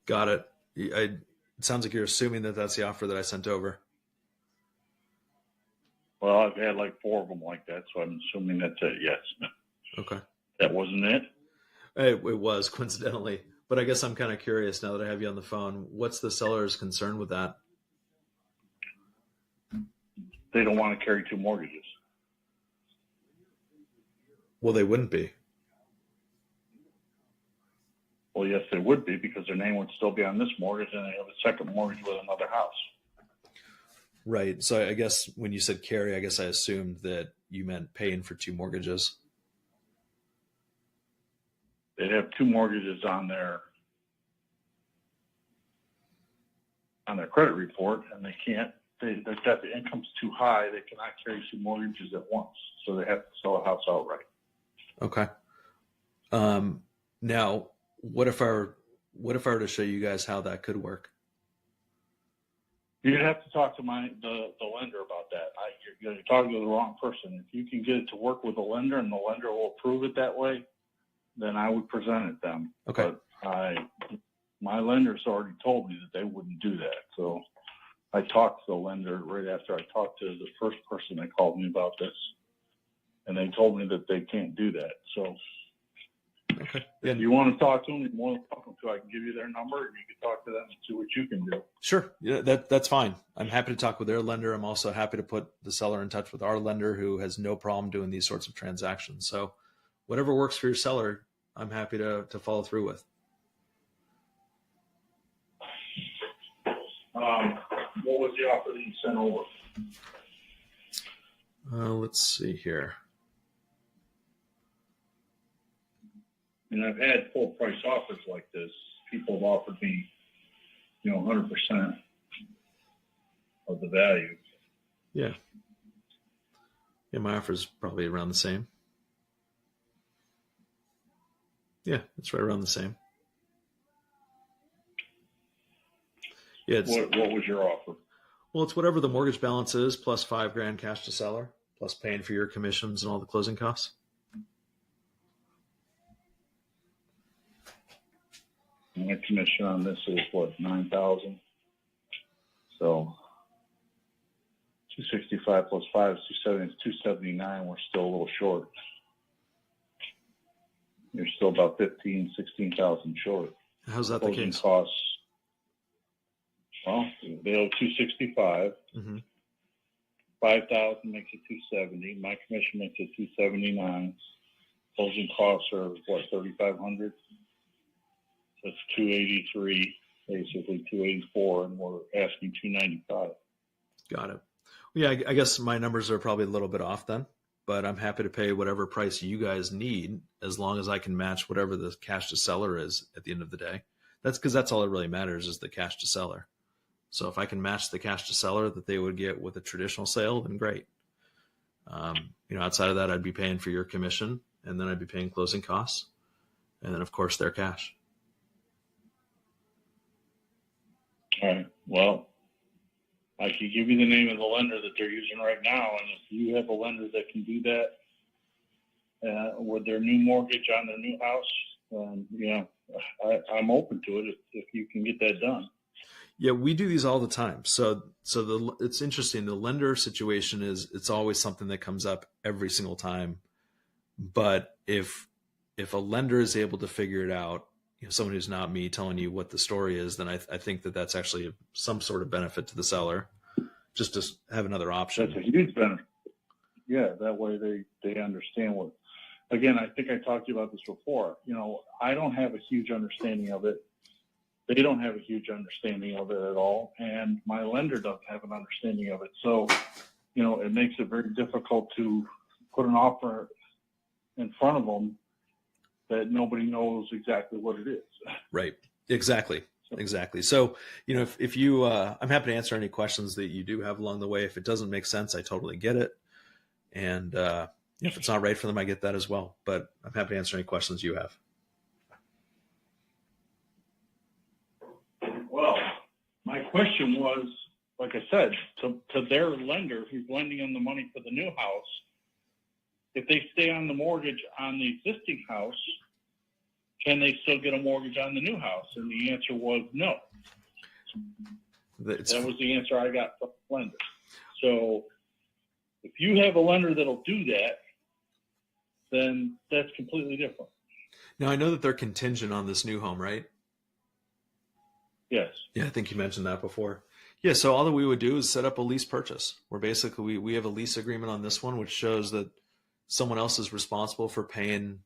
Got it. It sounds like you're assuming that that's the offer that I sent over. Well, I've had like 4 of them like that, so I'm assuming that's it. Yes. Okay. That wasn't it. It was coincidentally, but I guess I'm kind of curious now that I have you on the phone. What's the seller's concern with that? They don't want to carry 2 mortgages. Well, they wouldn't be. Well, yes, they would be because their name would still be on this mortgage, and they have a second mortgage with another house. Right. So I guess when you said carry, I guess I assumed that you meant paying for 2 mortgages. They'd have 2 mortgages on their credit report, and they can't. They've got the income's too high. They cannot carry 2 mortgages at once, so they have to sell a house outright. Okay. Now, what if I were to show you guys how that could work? You'd have to talk to the lender about that. You're talking to the wrong person. If you can get it to work with the lender and the lender will approve it that way, then I would present it them. Okay. But my lender's already told me that they wouldn't do that. So I talked to the lender right after I talked to the first person that called me about this, and they told me that they can't do that. So okay. If you want to talk to them, you want to talk to, I can give you their number, and you can talk to them and see what you can do. Sure. Yeah, that's fine. I'm happy to talk with their lender. I'm also happy to put the seller in touch with our lender who has no problem doing these sorts of transactions. So whatever works for your seller, I'm happy to follow through with. What was the offer that you sent over? Let's see here. And I've had full price offers like this. People have offered me, 100% of the value. Yeah. Yeah, my offer is probably around the same. Yeah, it's right around the same. Yeah. What was your offer? Well, it's whatever the mortgage balance is plus $5,000 cash to seller, plus paying for your commissions and all the closing costs. My commission on this is what, $9,000. So 265 plus 5 is 270. It's 279. We're still a little short. You're still about 16,000 short. How's that the case? Costs. Well, they owe 265. Mm-hmm. 5,000 makes it 270. My commission makes it 279. Closing costs are what, 3,500. That's 283, basically 284, and we're asking 295. Got it. Well, yeah, I guess my numbers are probably a little bit off then, but I'm happy to pay whatever price you guys need as long as I can match whatever the cash to seller is at the end of the day. That's because that's all that really matters is the cash to seller. So if I can match the cash to seller that they would get with a traditional sale, then great. Outside of that, I'd be paying for your commission, and then I'd be paying closing costs, and then of course their cash. All right. Well, I could give you the name of the lender that they're using right now, and if you have a lender that can do that with their new mortgage on their new house, I'm open to it if you can get that done. Yeah, we do these all the time. So it's interesting. The lender situation it's always something that comes up every single time. But if a lender is able to figure it out someone who's not me telling you what the story is, then I think that that's actually some sort of benefit to the seller, just to have another option. That's a huge benefit. Yeah, that way they understand what. Again, I think I talked to you about this before. I don't have a huge understanding of it. They don't have a huge understanding of it at all, and my lender doesn't have an understanding of it. So, it makes it very difficult to put an offer in front of them that nobody knows exactly what it is. Right. Exactly. So, if you, I'm happy to answer any questions that you do have along the way. If it doesn't make sense, I totally get it. And if it's not right for them, I get that as well. But I'm happy to answer any questions you have. Well, my question was, like I said, to their lender who's lending them the money for the new house, if they stay on the mortgage on the existing house, can they still get a mortgage on the new house? And the answer was no. That was the answer I got from the lender. So if you have a lender that'll do that, then that's completely different. Now, I know that they're contingent on this new home, right? Yes. Yeah, I think you mentioned that before. Yeah, so all that we would do is set up a lease purchase, where basically we have a lease agreement on this one, which shows that someone else is responsible for paying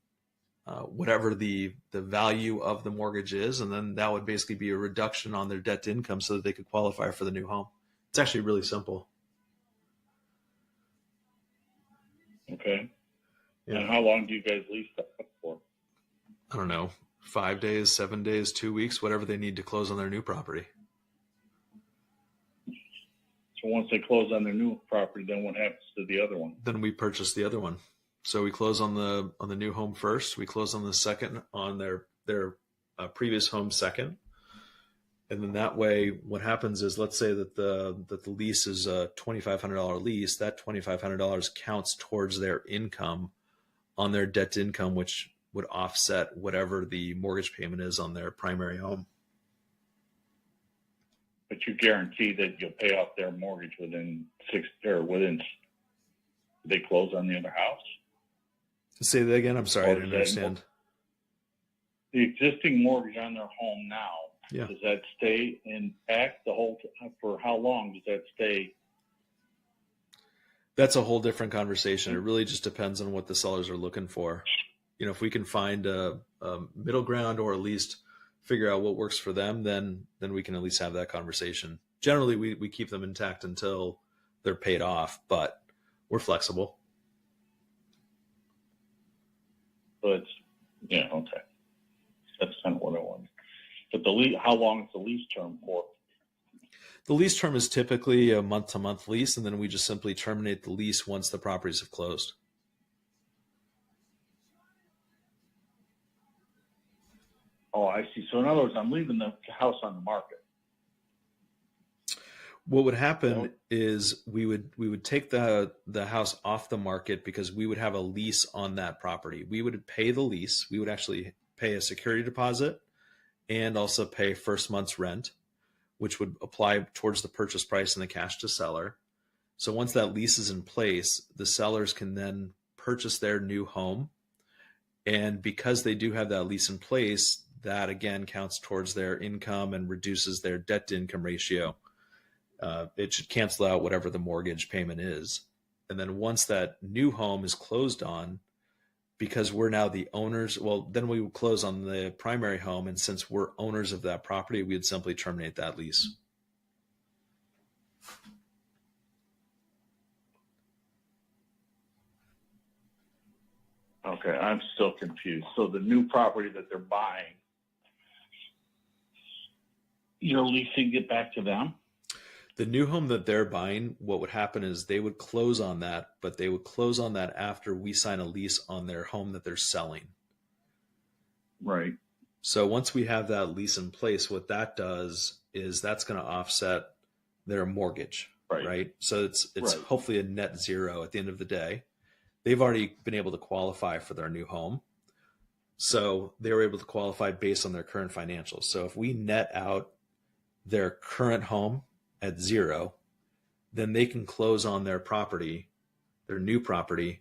whatever the value of the mortgage is, and then that would basically be a reduction on their debt to income so that they could qualify for the new home. It's actually really simple. Okay. Yeah. And how long do you guys lease that for? I don't know, 5 days, 7 days, 2 weeks, whatever they need to close on their new property. So once they close on their new property, then what happens to the other one? Then we purchase the other one. So we close on the new home first. We close on the second on their previous home second, and then that way, what happens is, let's say that the lease is a $2,500 lease. That $2,500 counts towards their income on their debt to income, which would offset whatever the mortgage payment is on their primary home. But you guarantee that you'll pay off their mortgage within they close on the other house? Say that again. I'm sorry, I didn't understand. The existing mortgage on their home now, yeah. Does that stay intact the whole time? For how long does that stay? That's a whole different conversation. It really just depends on what the sellers are looking for. If we can find a middle ground, or at least figure out what works for them, then we can at least have that conversation. Generally, we keep them intact until they're paid off, but we're flexible. But okay. That's kind of what I wanted. But how long is the lease term for? The lease term is typically a month-to-month lease, and then we just simply terminate the lease once the properties have closed. Oh, I see. So in other words, I'm leaving the house on the market. What would happen is we would take the house off the market because we would have a lease on that property. We would pay the lease. We would actually pay a security deposit and also pay first month's rent, which would apply towards the purchase price and the cash to seller. So once that lease is in place, the sellers can then purchase their new home. And because they do have that lease in place, that again counts towards their income and reduces their debt to income ratio. It should cancel out whatever the mortgage payment is. And then once that new home is closed on, because we're now the owners, then we would close on the primary home. And since we're owners of that property, we'd simply terminate that lease. Okay, I'm still confused. So the new property that they're buying, you're leasing it back to them? The new home that they're buying, what would happen is they would close on that, but they would close on that after we sign a lease on their home that they're selling. Right. So once we have that lease in place, what that does is that's going to offset their mortgage, right? So it's right. Hopefully a net zero at the end of the day. They've already been able to qualify for their new home. So they were able to qualify based on their current financials. So if we net out their current home at zero, then they can close on their property, their new property,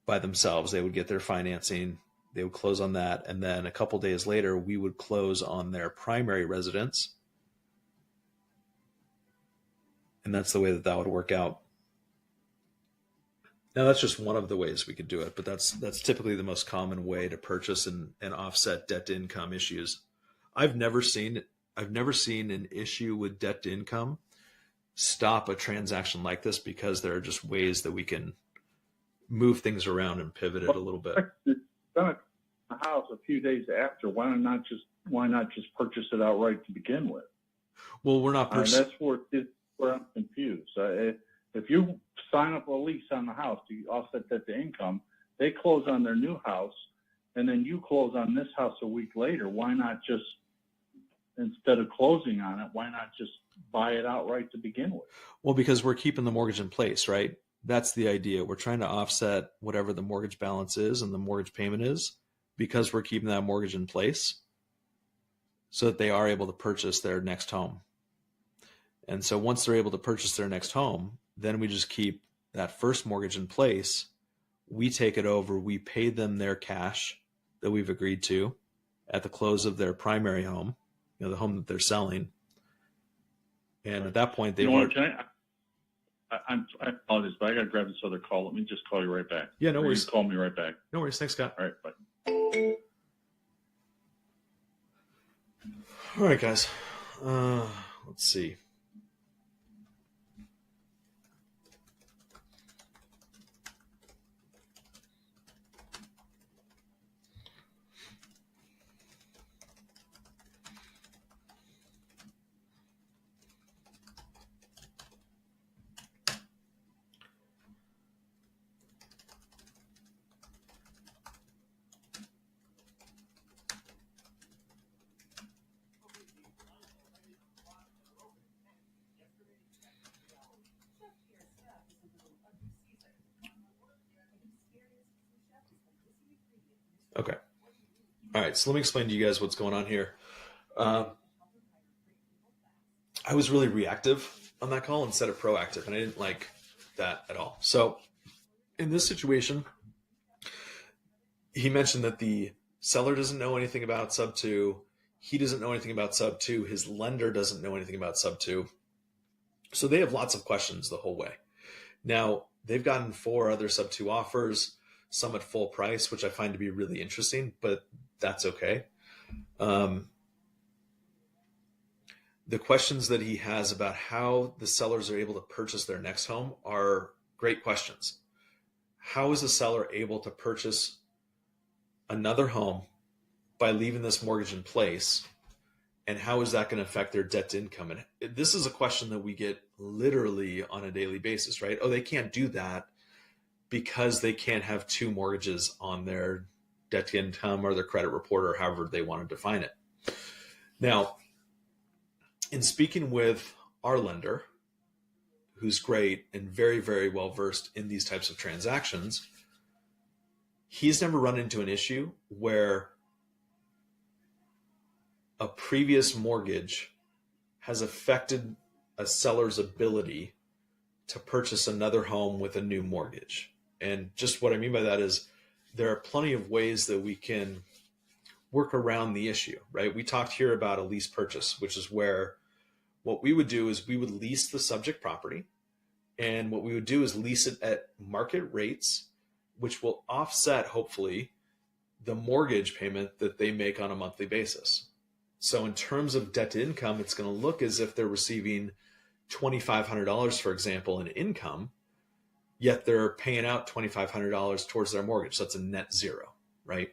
by themselves. They would get their financing They would close on that. And then a couple days later, we would close on their primary residence. And that's the way that would work out. Now, that's just one of the ways we could do it, but that's typically the most common way to purchase and offset debt to income issues. I've never seen an issue with debt to income stop a transaction like this, because there are just ways that we can move things around and pivot it a little bit. Done a house a few days after. Why not just purchase it outright to begin with? Well, we're not. That's where I'm confused. If you sign up a lease on the house to offset that to income, they close on their new house, and then you close on this house a week later. Why not just, instead of closing on it, why not just buy it outright to begin with? Well, because we're keeping the mortgage in place, right? That's the idea. We're trying to offset whatever the mortgage balance is and the mortgage payment is, because we're keeping that mortgage in place so that they are able to purchase their next home. And so once they're able to purchase their next home, then we just keep that first mortgage in place. We take it over. We pay them their cash that we've agreed to at the close of their primary home, the home that they're selling. And at that point, I apologize, but I got to grab this other call. Let me just call you right back. Yeah, no worries. Call me right back. No worries. Thanks, Scott. All right, bye. All right, guys. Let's see. Okay. All right. So let me explain to you guys what's going on here. I was really reactive on that call instead of proactive, and I didn't like that at all. So in this situation, he mentioned that the seller doesn't know anything about sub 2. He doesn't know anything about sub 2. His lender doesn't know anything about sub 2. So they have lots of questions the whole way. Now, they've gotten 4 other sub 2 offers, some at full price, which I find to be really interesting, but that's okay. The questions that he has about how the sellers are able to purchase their next home are great questions. How is the seller able to purchase another home by leaving this mortgage in place? And how is that going to affect their debt to income? And this is a question that we get literally on a daily basis, right? Oh, they can't do that because they can't have 2 mortgages on their debt to income or their credit report, or however they want to define it. Now, in speaking with our lender, who's great and very, very well versed in these types of transactions, he's never run into an issue where a previous mortgage has affected a seller's ability to purchase another home with a new mortgage. And just what I mean by that is there are plenty of ways that we can work around the issue, right? We talked here about a lease purchase, which is where what we would do is we would lease the subject property. And what we would do is lease it at market rates, which will offset, hopefully, the mortgage payment that they make on a monthly basis. So in terms of debt to income, it's going to look as if they're receiving $2,500, for example, in income, yet they're paying out $2,500 towards their mortgage. So that's a net zero, right?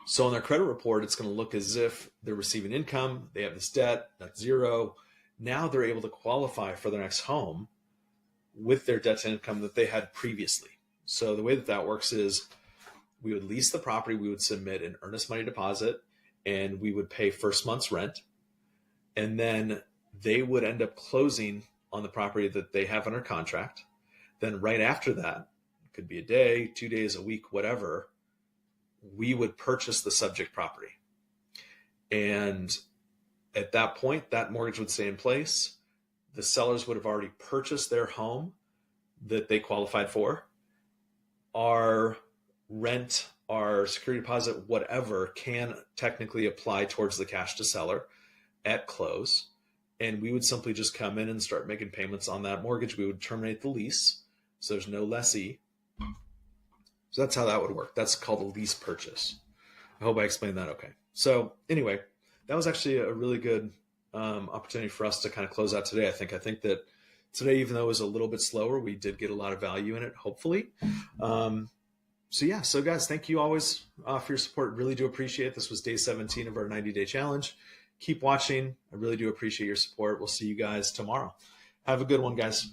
So on their credit report, it's going to look as if they're receiving income, they have this debt, that's zero. Now they're able to qualify for their next home with their debt to income that they had previously. So the way that works is we would lease the property, we would submit an earnest money deposit, and we would pay first month's rent. And then they would end up closing on the property that they have under contract. Then right after that, it could be a day, 2 days, a week, whatever, we would purchase the subject property. And at that point, that mortgage would stay in place. The sellers would have already purchased their home that they qualified for. Our rent, our security deposit, whatever, can technically apply towards the cash to seller at close. And we would simply just come in and start making payments on that mortgage. We would terminate the lease, so there's no lessee. So that's how that would work. That's called a lease purchase. I hope I explained that okay. So anyway, that was actually a really good opportunity for us to kind of close out today. I think that today, even though it was a little bit slower, we did get a lot of value in it, hopefully. So guys, thank you always for your support. Really do appreciate it. This was day 17 of our 90-day challenge. Keep watching. I really do appreciate your support. We'll see you guys tomorrow. Have a good one, guys.